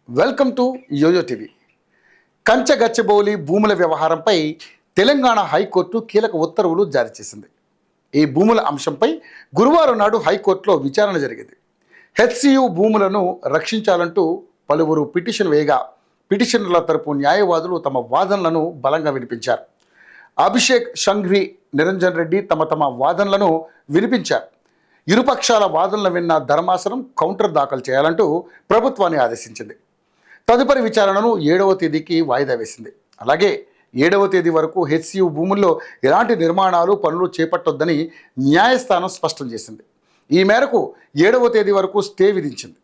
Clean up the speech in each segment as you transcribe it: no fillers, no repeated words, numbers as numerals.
Welcome to YoYo TV. Kanchagachibowli భూముల వ్యవహారంపై Telangana high court కీలక ఉత్తర్వులు జారీ చేసింది. ఈ భూముల అంశంపై గురువారం నాడు హైకోర్టులో విచారణ జరిగింది. హెచ్సియు భూములను రక్షించాలంటూ పలువురు పిటిషన్ వేయగా పిటిషనర్ల తరపు న్యాయవాదులు తమ వాదనలను బలంగా వినిపించారు. అభిషేక్ షంఘ్వి, నిరంజన్ రెడ్డి తమ వాదనలను వినిపించారు. ఇరుపక్షాల వాదనలు విన్న ధర్మాసనం కౌంటర్ దాఖలు చేయాలంటూ ప్రభుత్వాన్ని ఆదేశించింది. తదుపరి విచారణను 7వ తేదీకి వాయిదా వేసింది. అలాగే 7వ తేదీ వరకు హెచ్సియు భూముల్లో ఎలాంటి నిర్మాణాలు పనులు చేపట్టొద్దని న్యాయస్థానం స్పష్టం చేసింది. ఈ మేరకు 7వ తేదీ వరకు స్టే విధించింది.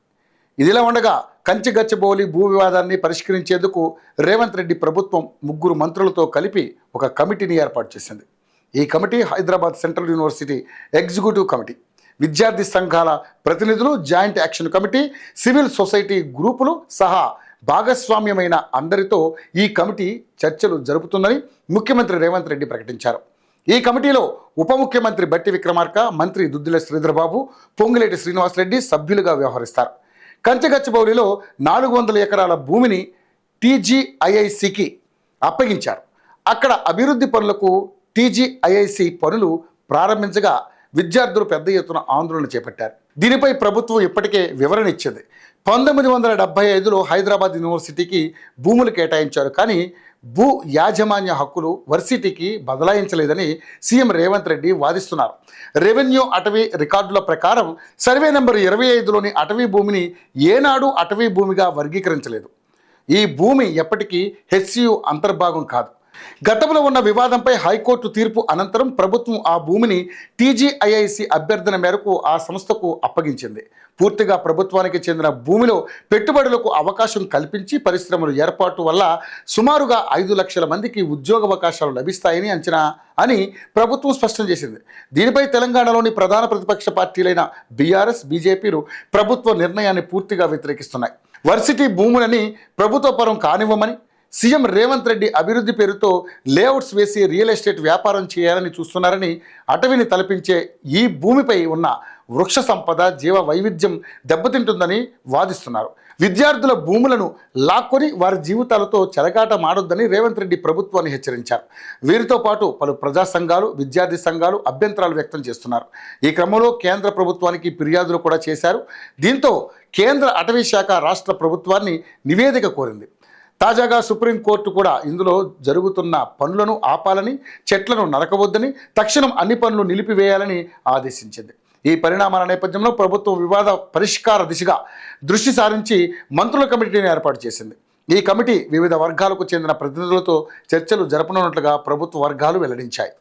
ఇదిలా ఉండగా కంచగచ్చబౌలి భూ వివాదాన్ని పరిష్కరించేందుకు రేవంత్ రెడ్డి ప్రభుత్వం 3 మంత్రులతో కలిపి ఒక కమిటీని ఏర్పాటు చేసింది. ఈ committee Hyderabad central university executive committee, విద్యార్థి సంఘాల ప్రతినిధులు, joint action committee, civil society గ్రూపులు సహా భాగస్వామ్యమైన అందరితో ఈ కమిటీ చర్చలు జరుపుతుందని ముఖ్యమంత్రి రేవంత్ రెడ్డి ప్రకటించారు. ఈ కమిటీలో ఉప ముఖ్యమంత్రి బట్టి విక్రమార్క, మంత్రి దుద్దిల శ్రీధర్బాబు, పొంగులేటి శ్రీనివాసరెడ్డి సభ్యులుగా వ్యవహరిస్తారు. కంచగచ్చబౌలిలో 400 ఎకరాల భూమిని టీజీఐఐసికి అప్పగించారు. అక్కడ అభివృద్ధి పనులకు టీజీఐఐసి పనులు ప్రారంభించగా విద్యార్థులు పెద్ద ఎత్తున ఆందోళన చేపట్టారు. దీనిపై ప్రభుత్వం ఇప్పటికే వివరణ ఇచ్చింది. 1975లో హైదరాబాద్ యూనివర్సిటీకి భూములు కేటాయించారు, కానీ భూ యాజమాన్య హక్కులు వర్సిటీకి బదలాయించలేదని సీఎం రేవంత్ రెడ్డి వాదిస్తున్నారు. రెవెన్యూ అటవీ రికార్డుల ప్రకారం సర్వే నెంబర్ 25లోని అటవీ భూమిని ఏనాడు అటవీ భూమిగా వర్గీకరించలేదు. ఈ భూమి ఎప్పటికీ హెచ్సియు అంతర్భాగం కాదు. గతంలో ఉన్న వివాదంపై హైకోర్టు తీర్పు అనంతరం ప్రభుత్వం ఆ భూమిని టీజీఐఐసి అభ్యర్థన మేరకు ఆ సంస్థకు అప్పగించింది. పూర్తిగా ప్రభుత్వానికి చెందిన భూమిలో పెట్టుబడులకు అవకాశం కల్పించి పరిశ్రమల ఏర్పాటు వల్ల సుమారుగా 5 లక్షల మందికి ఉద్యోగావకాశాలు లభిస్తాయని అంచనా అని ప్రభుత్వం స్పష్టం చేసింది. దీనిపై తెలంగాణలోని ప్రధాన ప్రతిపక్ష పార్టీలైన బీఆర్ఎస్, బీజేపీలు ప్రభుత్వ నిర్ణయాన్ని పూర్తిగా వ్యతిరేకిస్తున్నాయి. వర్సిటీ భూములని ప్రభుత్వ పరం కానివ్వమని, సీఎం రేవంత్ రెడ్డి అభివృద్ధి పేరుతో లేఅవుట్స్ వేసి రియల్ ఎస్టేట్ వ్యాపారం చేయాలని చూస్తున్నారని, అటవీని తలపించే ఈ భూమిపై ఉన్న వృక్ష సంపద, జీవ వైవిధ్యం దెబ్బతింటుందని వాదిస్తున్నారు. విద్యార్థుల భూములను లాక్కొని వారి జీవితాలతో చెలగాట మాడొద్దని రేవంత్ రెడ్డి ప్రభుత్వాన్ని హెచ్చరించారు. వీరితో పాటు పలు ప్రజా సంఘాలు, విద్యార్థి సంఘాలు అభ్యంతరాలు వ్యక్తం చేస్తున్నారు. ఈ క్రమంలో కేంద్ర ప్రభుత్వానికి ఫిర్యాదులు కూడా చేశారు. దీంతో కేంద్ర అటవీ శాఖ రాష్ట్ర ప్రభుత్వాన్ని నివేదిక కోరింది. తాజాగా సుప్రీంకోర్టు కూడా ఇందులో జరుగుతున్న పనులను ఆపాలని, చెట్లను నరకవద్దని, తక్షణం అన్ని పనులు నిలిపివేయాలని ఆదేశించింది. ఈ పరిణామాల నేపథ్యంలో ప్రభుత్వం వివాద పరిష్కార దిశగా దృష్టి సారించి మంత్రుల కమిటీని ఏర్పాటు చేసింది. ఈ కమిటీ వివిధ వర్గాలకు చెందిన ప్రతినిధులతో చర్చలు జరపనున్నట్లుగా ప్రభుత్వ వర్గాలు వెల్లడించాయి.